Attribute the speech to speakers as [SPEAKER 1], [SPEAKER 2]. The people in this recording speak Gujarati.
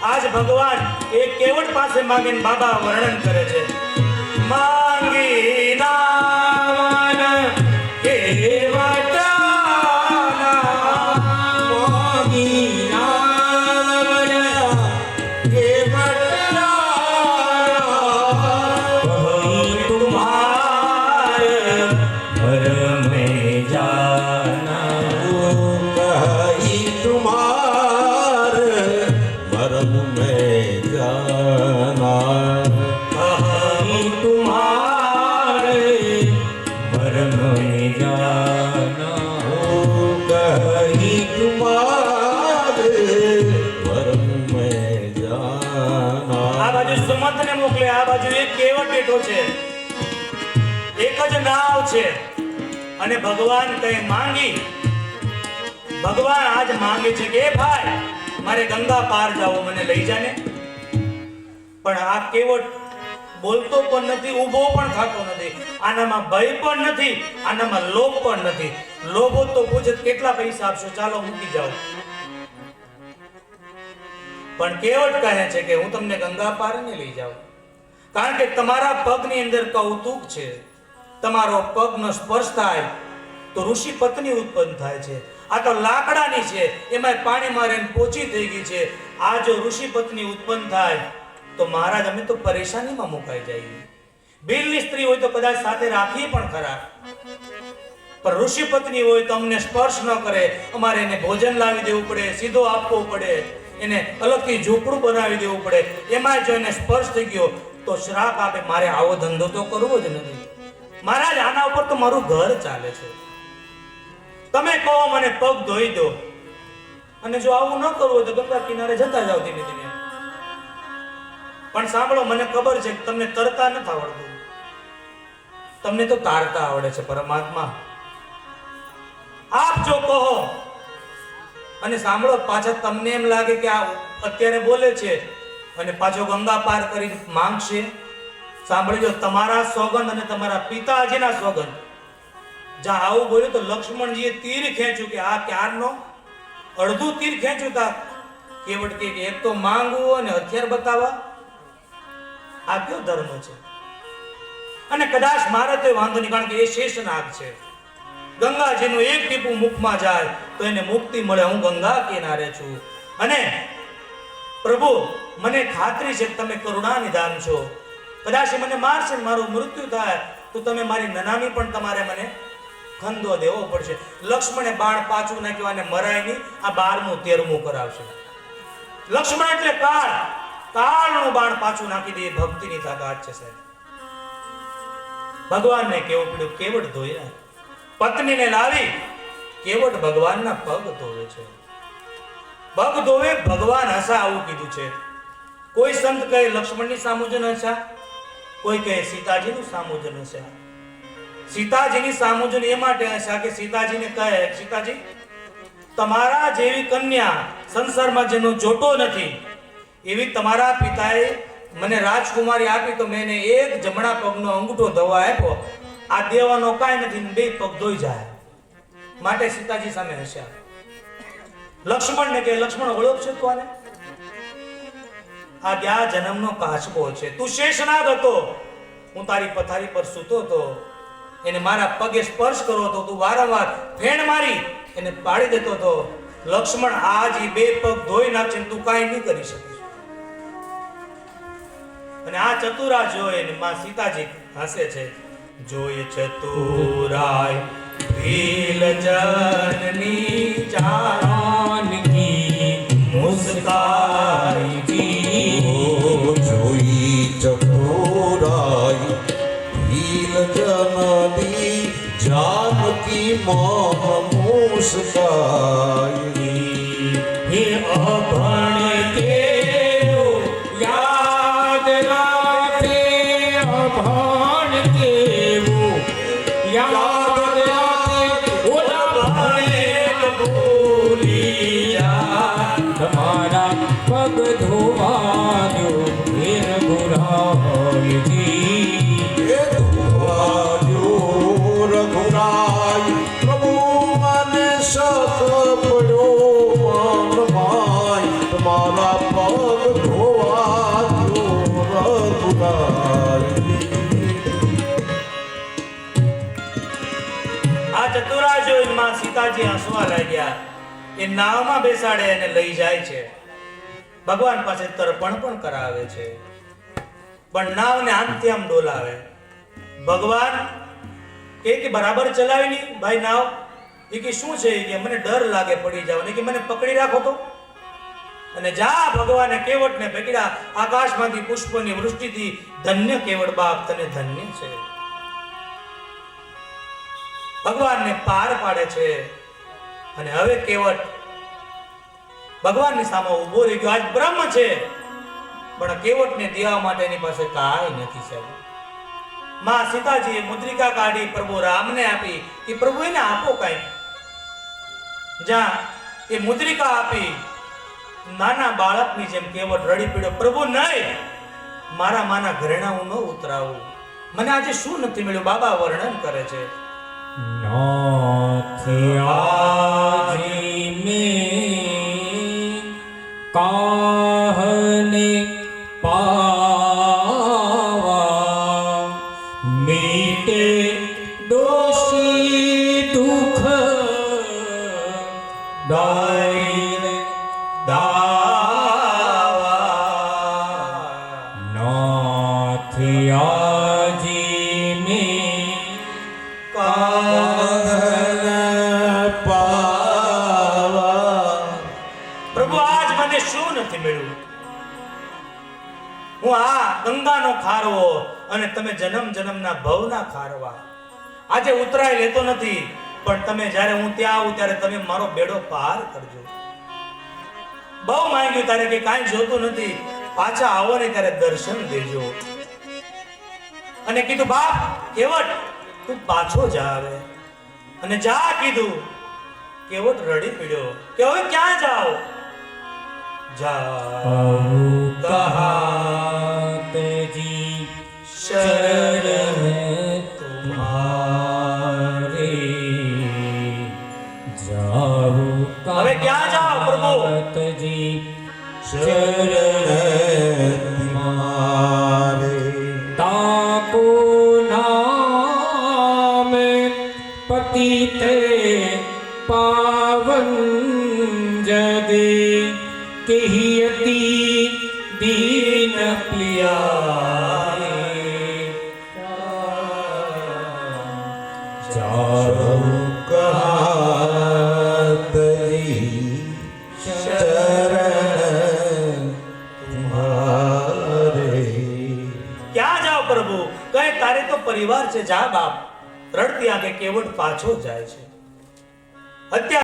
[SPEAKER 1] આજ ભગવાન એ કેવટ પાસે માંગીને બાબા વર્ણન કરે છે માંગી નાવન કેવટ એક જ નાવ છે અને ભગવાન કઈ માંગી ભગવાન આજ માંગે છે કે ભાઈ મારે ગંગા પાર જાવું મને લઈ જાને પણ આ કેવટ બોલતો પણ નથી ઊભો પણ થતો નથી આનામાં ભય પણ નથી આનામાં લોભ પણ નથી લોભો તો પૂછે કેટલા પૈસા આપશો ચાલો મૂકી જાઓ પણ કેવટ કહે છે કે હું તમને ગંગા પાર ને લઈ જાઉં કારણ કે તમારા પગની અંદર કૌતુક છે તમારો પગનો સ્પર્શ થાય તો ઋષિ પત્ની ઉત્પન્ન થાય છે આ તો લાકડાની છે એમાં પાણી મારીને પોચી થઈ ગઈ છે આ જો ઋષિ પત્ની ઉત્પન્ન થાય તો મહારાજ અમે તો પરેશાનીમાં મુકાઈ જઈએ બિલની સ્ત્રી હોય તો કદાચ સાથે રાખીએ પણ ખરા પણ ઋષિ પત્ની હોય તો અમને સ્પર્શ ન કરે અમારે એને ભોજન લાવી દેવું પડે સીધો આપવો પડે એને અલગથી ઝૂંપડું બનાવી દેવું પડે એમાં જો એને સ્પર્શ થઈ ગયો તો શ્રાપ આપે મારે આવો ધંધો તો કરવો જ નથી મહારાજ આના ઉપર તો મારું ઘર ચાલે છે તમે કહો મને પગ ધોઈ દો અને જો આવું ન કરવું હોય તો ગંગા કિનારે જતા જાવ ધીમે ધીમે પણ સાંભળો મને ખબર છે કે તમને તરતા નથી આવડતું તમને તો તારતા આવડે છે પરમાત્મા આપ જો કહો અને સાંભળો પાછા તમને એમ લાગે કે આ અત્યારે બોલે છે અને પાછો ગંગા પાર કરી માંગશે સાંભળજો તમારા સોગંદ અને તમારા પિતાજીના સોગંદ જ્યાં આવું બોલ્યું તો લક્ષ્મણજીએ તીર ખેંચ્યું કે આ ક્યારનો અડધું તીર ખેંચ્યું તા કેવટ કે એક તો માંગવું અને હથિયાર બતાવવા આ કયો ધર્મ છે અને કદાચ મારે તો વાંધો નહીં કારણ કે એ શેષનાગ છે ગંગાજીનું એક ટીપું મુખમાં જાય તો એને મુક્તિ મળે હું ગંગા કિનારે છું અને પ્રભુ મને ખાતરી છે કે તમે કરુણા નિધાન છો કદાચ મને મારશે મારું મૃત્યુ થાય તો તમે મારી નનામી પણ તમારે મને ખંદો દેવો પડશે લક્ષ્મણે બાણ પાછું નાખ્યું અને મરાય નહીં આ 12મું 13મું કરાવશે લક્ષ્મણ એટલે કાળ કાળનું બાણ પાછું નાખી દે ભક્તિની તાકાત છે સાહેબ ભગવાનને કેવું પડ્યું કેવટ ધોયા પત્નીને લાવી કેવટ ભગવાનના પગ ધોવે છે પગ ધોવે ભગવાન હસા આવું કીધું છે કોઈ સંત કહે લક્ષ્મણની સામુજન હસા કોઈ કહે સીતાજીનું સામુજન હસા સીતાજીની સામુજન એ માટે હસા કે સીતાજીને કહે સીતાજી તમારા જેવી કન્યા સંસારમાં જેનો જોટો નથી એવી તમારા પિતાએ મને રાજકુમારી આપી તો મેં એક જમણા પગનો અંગૂઠો ધોવા આપ્યો આ દેવાનો કાંઈ નથી બે પગ ધોઈ જાય માટે સીતાજી સામે હસ્યા લક્ષ્મણને કે લક્ષ્મણ ઓળખ છે તું આને આ ગયા જન્મનો કાચબો છે તું શેષનાગ હતો હું તારી પથારી પર સૂતો હતો એને મારા પગે સ્પર્શ કરો તો તું વારંવાર ફેણ મારી એને પાડી દેતો હતો લક્ષ્મણ આજ ઈ બે પગ ધોઈ નાખશે તું કાંઈ નહીં કરી શકીશ અને આ ચતુરા જોઈને માં સીતાજી હસે છે જોય ચતુરાય ભીલ જનની જાનકી મુસ્કાઈ કી
[SPEAKER 2] જોઈ ચતુરાય ભીલ જનની જાનકી મોહ મુસ્કાઈ
[SPEAKER 1] હે અભણ કે યાદ રાખે અભણ કેવું યાદ રાખે ઓલા ભણે ભૂલી જા તમારા પગ ધોવાનો વીર ગુરાજી
[SPEAKER 2] એ ધોવાજો રઘુરાય પ્રભુ મને સત પડ્યો માન માય તમારા પગ ધોવા જો રઘુરાય.
[SPEAKER 1] આ ચતુરા જોઈને માં સીતાજી હસવા લાગ્યા. એ નાવમાં બેસાડે અને લઈ જાય છે. ભગવાન પાસે તર્પણ પણ કરાવે છે, પણ નાવને આમથી આમ ડોલાવે. ભગવાન કે બરાબર ચલાવી નહીં ભાઈ નાવ. એ કે શું છે? કે મને ડર લાગે પડી જાવ ને, કે મને પકડી રાખો તો. અને જા ભગવાને કેવટને પકડ્યા. આકાશમાંથી પુષ્પની વૃષ્ટિથી ધન્ય કેવટ બાપ, તને ધન્ય છે. ભગવાનને પાર પાડે છે. અને હવે કેવટ ભગવાનની સામે ઉભો રહી ગયો. આજ બ્રહ્મ છે, પણ કેવટને દેવા માટે એની પાસે કાંઈ નથી સાહેબ. માં સીતાજીએ મુદ્રિકા કાઢી પ્રભુ રામને આપી કે પ્રભુ એને આપો કઈ. જ્યાં એ મુદ્રિકા આપી, નાના બાળકની જેમ કેવટ રડી પડ્યો. પ્રભુ નહીં, મારા માના ઘરેણા હું ન ઉતરાવું. મને આજે શું નથી મળ્યું? બાબા વર્ણન કરે છે.
[SPEAKER 3] नाथयाजी में काहने पावा मीटे दोषी दुख दायने दावा. नाथयाजी में
[SPEAKER 1] પ્રભુ આજ મને શું નથી મળ્યું? હું આ ગંગાનો ખારવો અને તમે જન્મ જન્મના ભવના ખારવા. આજે ઉતરાય લેતો નથી, પણ તમે જ્યારે હું ત્યાં આવું ત્યારે તમે મારો બેડો પાર કરજો. બહુ માંગ્યું ત્યારે કે કાંઈ જોતું નથી, પાછા આવો ને ત્યારે દર્શન દેજો. અને કીધું બાપ કેવટ તું પાછો જા હવે. અને જા કીધું. કેવટ રડી પડ્યો કે હવે ક્યાં જાઓ?
[SPEAKER 3] कहु कहात जी शरण तुम्हारे जाओ.
[SPEAKER 1] હવે ક્યાં જાઓ પ્રભુ?
[SPEAKER 3] कहात जी
[SPEAKER 2] શરણ તિમારે.
[SPEAKER 3] ताको नाम पतिते पावन जगे कहियती दीन प्यारे. जाओ
[SPEAKER 2] કહાતરી શરણ તુમ્હારે.
[SPEAKER 1] ક્યાં જાઓ પ્રભુ? કહે તારે તો પરિવાર છે, જા બાપ. રડતી આંખે કેવટ પાછો જાય છે. અત્યારે